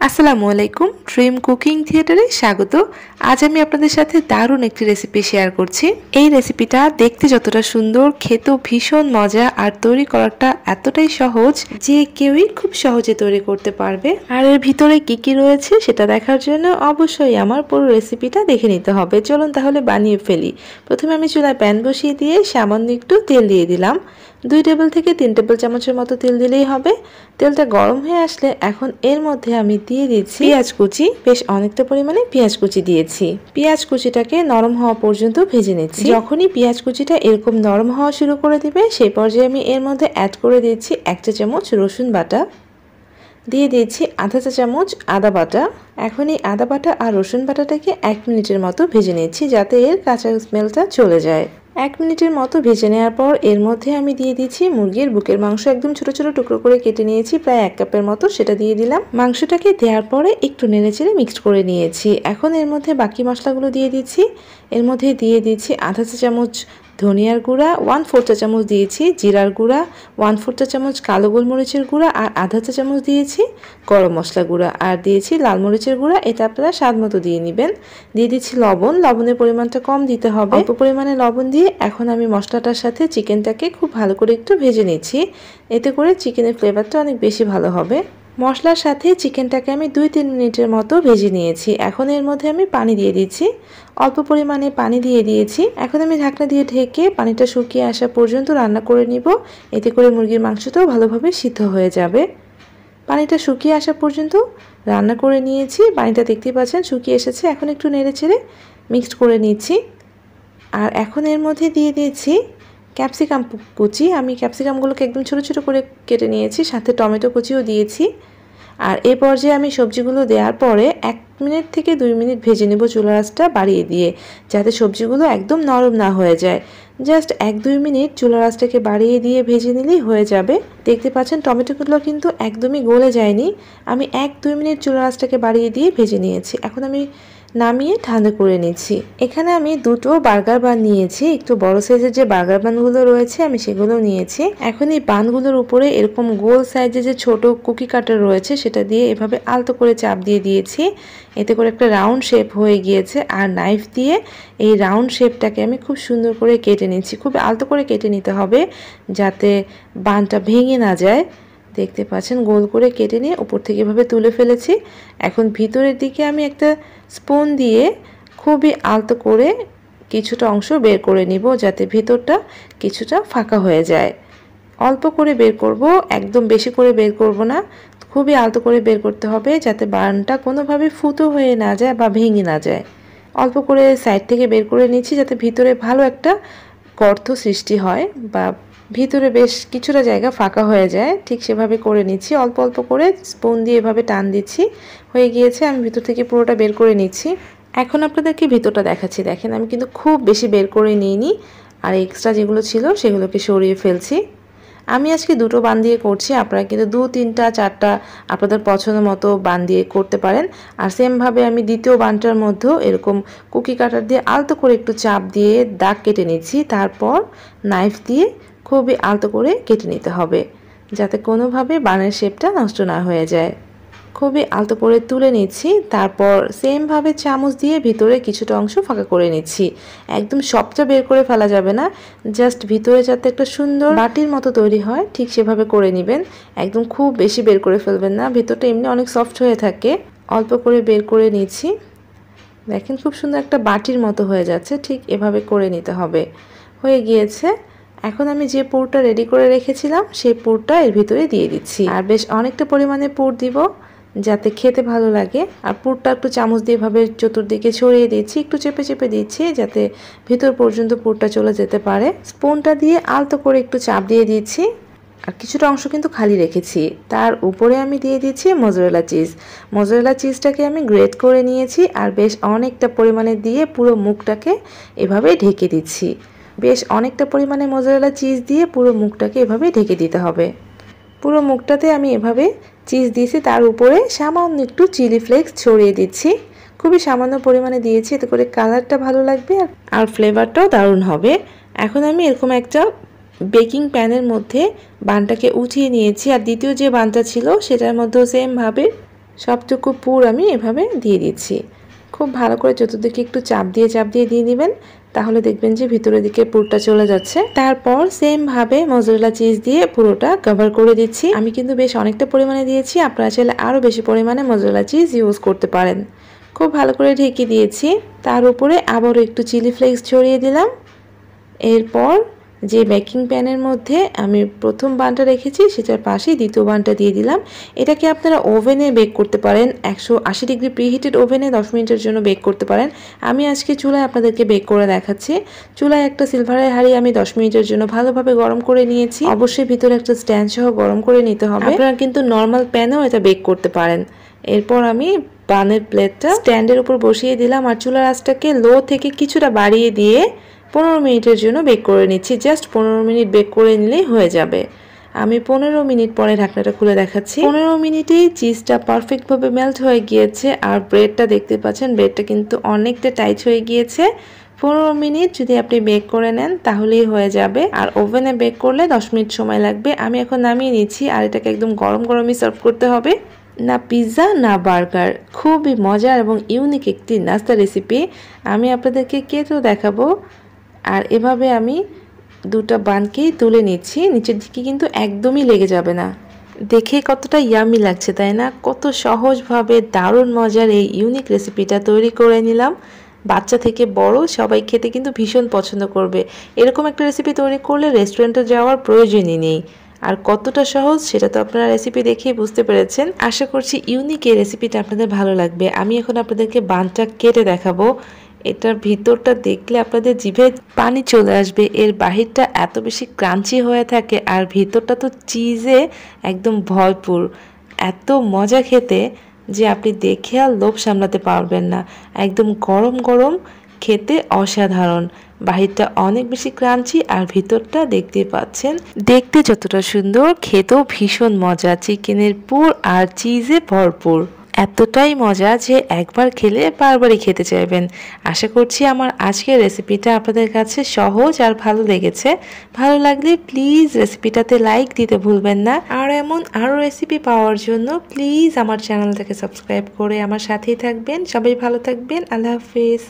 আসসালামু আলাইকুম, dream cooking থিয়েটারে স্বাগত। আজ আমি আপনাদের সাথে দারুণ একটি রেসিপি শেয়ার করছি। এই রেসিপিটা দেখতে যতটা সুন্দর, খেতেও ভীষণ মজা আর তৈরি করাটা এতটাই সহজ যে কেউই খুব সহজে তৈরি করতে পারবে। আর এর ভিতরে কি কি রয়েছে সেটা দেখার জন্য অবশ্যই আমার পুরো রেসিপিটা দেখে নিতে হবে। চলুন তাহলে বানিয়ে ফেলি। প্রথমে আমি চুলায় প্যান বসিয়ে দিয়ে সামান্য একটু তেল দিয়ে দিলাম। 2 টেবিল থেকে 3 টেবিল চামচের মতো তেল দিলেই হবে। তেলটা গরম হয়ে আসলে এখন এর মধ্যে আমি দিয়ে দিচ্ছি পেঁয়াজ কুচি। বেশ অনেকটা পরিমাণে পেঁয়াজ কুচি দিয়েছি। পেঁয়াজ কুচিটাকে নরম হওয়া পর্যন্ত ভেজে নিচ্ছি। যখনই পেঁয়াজ কুচিটা এরকম নরম হওয়া শুরু করে দিবে সেই পর্যায়ে আমি এর মধ্যে অ্যাড করে দিচ্ছি 1 চা চামচ রসুন বাটা, দিয়ে দিচ্ছি আধা চা চামচ আদা বাটা। এখন এই আদা বাটা আর রসুন বাটাটাকে 1 মিনিটের মতো ভেজে নিচ্ছি যাতে এর কাঁচা স্মেলটা চলে যায়। 1 মিনিটের মতো ভেজে নেওয়ার পর এর মধ্যে আমি দিয়ে দিচ্ছি মুরগির বুকের মাংস। একদম ছোট ছোট টুকরো করে কেটে নিয়েছি, প্রায় 1 কাপের মতো, সেটা দিয়ে দিলাম। মাংসটাকে দেওয়ার পরে একটু নেড়েচেড়ে মিক্সড করে নিয়েছি। এখন এর মধ্যে বাকি মশলাগুলো দিয়ে দিচ্ছি। এর মধ্যে দিয়ে দিচ্ছি আধা চা চামচ ধনিয়ার গুঁড়া, 1/4 চা চামচ দিয়েছি জিরার গুঁড়া, 1/4 চা চামচ কালো গোলমরিচের গুঁড়া, আর আধা চা চামচ দিয়েছি গরম মশলা গুঁড়া, আর দিয়েছি লাল মরিচের গুঁড়া। এটা আপনারা স্বাদ মতো দিয়ে নেবেন। দিয়ে দিচ্ছি লবণ। লবণের পরিমাণটা কম দিতে হবে, অল্প পরিমাণে লবণ দিয়ে এখন আমি মশলাটার সাথে চিকেনটাকে খুব ভালো করে একটু ভেজে নিচ্ছি। এতে করে চিকেনের ফ্লেভারটা অনেক বেশি ভালো হবে। মশলার সাথে চিকেনটাকে আমি 2-3 মিনিটের মতো ভেজে নিয়েছি। এখন এর মধ্যে আমি পানি দিয়ে দিচ্ছি। অল্প পরিমাণে পানি দিয়ে দিয়েছি। এখন আমি ঢাকনা দিয়ে ঢেকে পানিটা শুকিয়ে আসা পর্যন্ত রান্না করে নিব। এতে করে মুরগির মাংসটাও ভালোভাবে সিদ্ধ হয়ে যাবে। পানিটা শুকিয়ে আসা পর্যন্ত রান্না করে নিয়েছি। পানিটা দেখতেই পাচ্ছেন শুকিয়ে এসেছে। এখন একটু নেড়েচেড়ে মিক্সড করে নিচ্ছি। আর এখন এর মধ্যে দিয়ে দিয়েছি ক্যাপসিকাম কুচি। আমি ক্যাপসিকামগুলোকে একদম ছোট ছোট করে কেটে নিয়েছি, সাথে টমেটো কুচিও দিয়েছি। আর এই পর্যায়ে আমি সবজিগুলো দেওয়ার পরে 1 মিনিট থেকে 2 মিনিট ভেজে নেব চুলার আঁচটা বাড়িয়ে দিয়ে, যাতে সবজিগুলো একদম নরম না হয়ে যায়। জাস্ট 1-2 মিনিট চুলার আঁচটাকে বাড়িয়ে দিয়ে ভেজে নিলেই হয়ে যাবে। দেখতে পাচ্ছেন টমেটোগুলো কিন্তু একদমই গলে যায়নি। আমি 1-2 মিনিট চুলার আঁচটাকে বাড়িয়ে দিয়ে ভেজে নিয়েছি। এখন আমি নামিয়ে ঠান্ডা করে নিচ্ছি। এখানে আমি 2টো বার্গার বান নিয়েছি। একটু বড় সাইজের যে বার্গার বানগুলো রয়েছে আমি সেগুলো নিয়েছি। এখন এই বানগুলোর উপরে এরকম গোল সাইজের যে ছোট কুকি কাটার রয়েছে সেটা দিয়ে এভাবে আলতো করে চাপ দিয়ে দিয়েছি। এতে করে একটা রাউন্ড শেপ হয়ে গিয়েছে। আর নাইফ দিয়ে এই রাউন্ড শেপটাকে আমি খুব সুন্দর করে কেটে নিচ্ছি। খুব আলতো করে কেটে নিতে হবে যাতে বানটা ভেঙে না যায়। দেখতে পাচ্ছেন গোল করে কেটে নিয়ে উপর থেকে এভাবে তুলে ফেলেছি। এখন ভিতরের দিকে আমি একটা স্পুন দিয়ে খুবই আলতো করে কিছুটা অংশ বের করে নিব যাতে ভিতরটা কিছুটা ফাঁকা হয়ে যায়। অল্প করে বের করব, একদম বেশি করে বের করব না। খুবই আলতো করে বের করতে হবে যাতে বানটা কোনোভাবে ফুটো হয়ে না যায় বা ভেঙে না যায়। অল্প করে সাইড থেকে বের করে নিচ্ছি যাতে ভিতরে ভালো একটা গর্ত সৃষ্টি হয় বা ভিতরে বেশ কিছুটা জায়গা ফাঁকা হয়ে যায়। ঠিক সেভাবে করে নিচ্ছি। অল্প অল্প করে স্পুন দিয়ে এভাবে টান দিচ্ছি। হয়ে গিয়েছে। আমি ভিতর থেকে পুরোটা বের করে নিচ্ছি। এখন আপনাদেরকে ভিতরটা দেখাচ্ছি। দেখেন আমি কিন্তু খুব বেশি বের করে নিইনি, আর এক্সট্রা যেগুলো ছিল সেগুলোকে সরিয়ে ফেলছি। আমি আজকে 2টো বান দিয়ে করছি। আপনারা কিন্তু 2, 3টা, 4টা আপনাদের পছন্দ মতো বান দিয়ে করতে পারেন। আর সেমভাবে আমি দ্বিতীয় বানটার মধ্যেও এরকম কুকি কাটার দিয়ে আলতো করে একটু চাপ দিয়ে দাগ কেটে নিচ্ছি। তারপর নাইফ দিয়ে খুবই আলতো করে কেটে নিতে হবে যাতে কোনোভাবে বানের শেপটা নষ্ট না হয়ে যায়। খুবই আলতো করে তুলে নিচ্ছি। তারপর সেমভাবে চামচ দিয়ে ভিতরে কিছুটা অংশ ফাঁকা করে নিচ্ছি। একদম সবটা বের করে ফেলা যাবে না, জাস্ট ভিতরে যাতে একটা সুন্দর বাটির মতো তৈরি হয় ঠিক সেভাবে করে নেবেন। একদম খুব বেশি বের করে ফেলবেন না, ভিতরটা এমনি অনেক সফট হয়ে থাকে। অল্প করে বের করে নিচ্ছি। দেখেন খুব সুন্দর একটা বাটির মতো হয়ে যাচ্ছে। ঠিক এভাবে করে নিতে হবে। হয়ে গিয়েছে। এখন আমি যে পুরটা রেডি করে রেখেছিলাম সেই পুরটা এর ভিতরে দিয়ে দিচ্ছি। আর বেশ অনেকটা পরিমাণে পুর দিব যাতে খেতে ভালো লাগে। আর পুরটা একটু চামচ দিয়ে এভাবে চতুর্দিকে ছড়িয়ে দিচ্ছি, একটু চেপে চেপে দিচ্ছি যাতে ভিতর পর্যন্ত পুরটা চলে যেতে পারে। স্পুনটা দিয়ে আলতো করে একটু চাপ দিয়ে দিচ্ছি। আর কিছুটা অংশ কিন্তু খালি রেখেছি। তার উপরে আমি দিয়ে দিচ্ছি মোজারেলা চিজ। মোজারেলা চিজটাকে আমি গ্রেট করে নিয়েছি আর বেশ অনেকটা পরিমাণে দিয়ে পুরো মুখটাকে এভাবে ঢেকে দিচ্ছি। বেশ অনেকটা পরিমাণে মোজারেলা চিজ দিয়ে পুরো মুখটাকে এভাবে ঢেকে দিতে হবে। পুরো মুখটাতে আমি এভাবে চিজ দিয়েছি। তার উপরে সামান্য একটু চিলি ফ্লেক্স ছড়িয়ে দিচ্ছি। খুবই সামান্য পরিমাণে দিয়েছি, এতে করে কালারটা ভালো লাগবে আর ফ্লেভারটাও দারুণ হবে। এখন আমি এরকম একটা বেকিং প্যানের মধ্যে বানটাকে উঠিয়ে নিয়েছি। আর দ্বিতীয় যে বানটা ছিল সেটার মধ্যেও সেমভাবে সবটুকু পুর আমি এভাবে দিয়ে দিচ্ছি। খুব ভালো করে চতুর্দিকে একটু চাপ দিয়ে দিয়ে দিবেন, তাহলে দেখবেন যে ভিতরের দিকে পুরটা চলে যাচ্ছে। তারপর সেম ভাবে মোজারেলা চিজ দিয়ে পুরোটা কভার করে দিচ্ছি। আমি কিন্তু বেশ অনেকটা পরিমাণে দিয়েছি, আপনারা চাইলে আরও বেশি পরিমাণে মোজারেলা চিজ ইউজ করতে পারেন। খুব ভালো করে ঢেকে দিয়েছি। তার উপরে আবারও একটু চিলি ফ্লেক্স ছড়িয়ে দিলাম। এরপর যে বেকিং প্যানের মধ্যে আমি প্রথম বানটা রেখেছি সেটার পাশেই দ্বিতীয় বানটা দিয়ে দিলাম। এটাকে আপনারা ওভেনে বেক করতে পারেন, 180 ডিগ্রি প্রিহিটেড ওভেনে 10 মিনিটের জন্য বেক করতে পারেন। আমি আজকে চুলায় আপনাদেরকে বেক করে দেখাচ্ছি। চুলায় একটা সিলভারের হাঁড়ি আমি 10 মিনিটের জন্য ভালোভাবে গরম করে নিয়েছি। অবশ্যই ভিতরে একটা স্ট্যান্ড সহ গরম করে নিতে হবে। আপনারা কিন্তু নর্মাল প্যানেও এটা বেক করতে পারেন। এরপর আমি বানের প্লেটটা স্ট্যান্ডের উপর বসিয়ে দিলাম আর চুলার আঁচটাকে লো থেকে কিছুটা বাড়িয়ে দিয়ে 15 মিনিটের জন্য বেক করে নিচ্ছি। জাস্ট 15 মিনিট বেক করে নিলেই হয়ে যাবে। আমি 15 মিনিট পরে ঢাকনাটা খুলে দেখাচ্ছি। 15 মিনিটেই চিজটা পারফেক্টভাবে মেল্ট হয়ে গিয়েছে আর ব্রেডটা দেখতে পাচ্ছেন, ব্রেডটা কিন্তু অনেকটা টাইট হয়ে গিয়েছে। 15 মিনিট যদি আপনি বেক করে নেন তাহলেই হয়ে যাবে। আর ওভেনে বেক করলে 10 মিনিট সময় লাগবে। আমি এখন নামিয়ে নিচ্ছি আর এটাকে একদম গরম গরমই সার্ভ করতে হবে। না পিৎজা না বার্গার, খুবই মজার এবং ইউনিক একটি নাস্তা রেসিপি। আমি আপনাদেরকে কেটেও দেখাবো। আর এভাবে আমি দুটো বানকেই তুলে নিচ্ছি, নিচের দিকে কিন্তু একদমই লেগে যাবে না। দেখে কতটা ইয়ামি লাগছে তাই না? কত সহজভাবে দারুণ মজার এই ইউনিক রেসিপিটা তৈরি করে নিলাম। বাচ্চা থেকে বড় সবাই খেতে কিন্তু ভীষণ পছন্দ করবে। এরকম একটা রেসিপি তৈরি করলে রেস্টুরেন্টে যাওয়ার প্রয়োজনই নেই। আর কতটা সহজ সেটা তো আপনারা রেসিপি দেখেই বুঝতে পেরেছেন। আশা করছি ইউনিক এই রেসিপিটা আপনাদের ভালো লাগবে। আমি এখন আপনাদেরকে বানটা কেটে দেখাবো। এটার ভিতরটা দেখলে আপনাদের জিভে পানি চলে আসবে। এর বাহিরটা এত বেশি ক্রাঞ্চি হয়ে থাকে আর ভিতরটা তো চিজে একদম ভরপুর। এত মজা খেতে যে আপনি দেখে আর লোভ সামলাতে পারবেন না। একদম গরম গরম, খেতে অসাধারণ। বাহিরটা অনেক বেশি ক্রাঞ্চি আর ভিতরটা দেখতেই পাচ্ছেন। দেখতে যতটা সুন্দর, খেতেও ভীষণ মজা। চিকেনের পুর আর চিজে ভরপুর। এতটাই মজা যে একবার খেলে বারবারই খেতে চাইবেন। আশা করছি আমার আজকের রেসিপিটা আপনাদের কাছে সহজ আর ভালো লেগেছে। ভালো লাগলে প্লিজ রেসিপিটাতে লাইক দিতে ভুলবেন না। আর এমন আরও রেসিপি পাওয়ার জন্য প্লিজ আমার চ্যানেলটাকে সাবস্ক্রাইব করে আমার সাথেই থাকবেন। সবাই ভালো থাকবেন। আল্লাহ হাফিজ।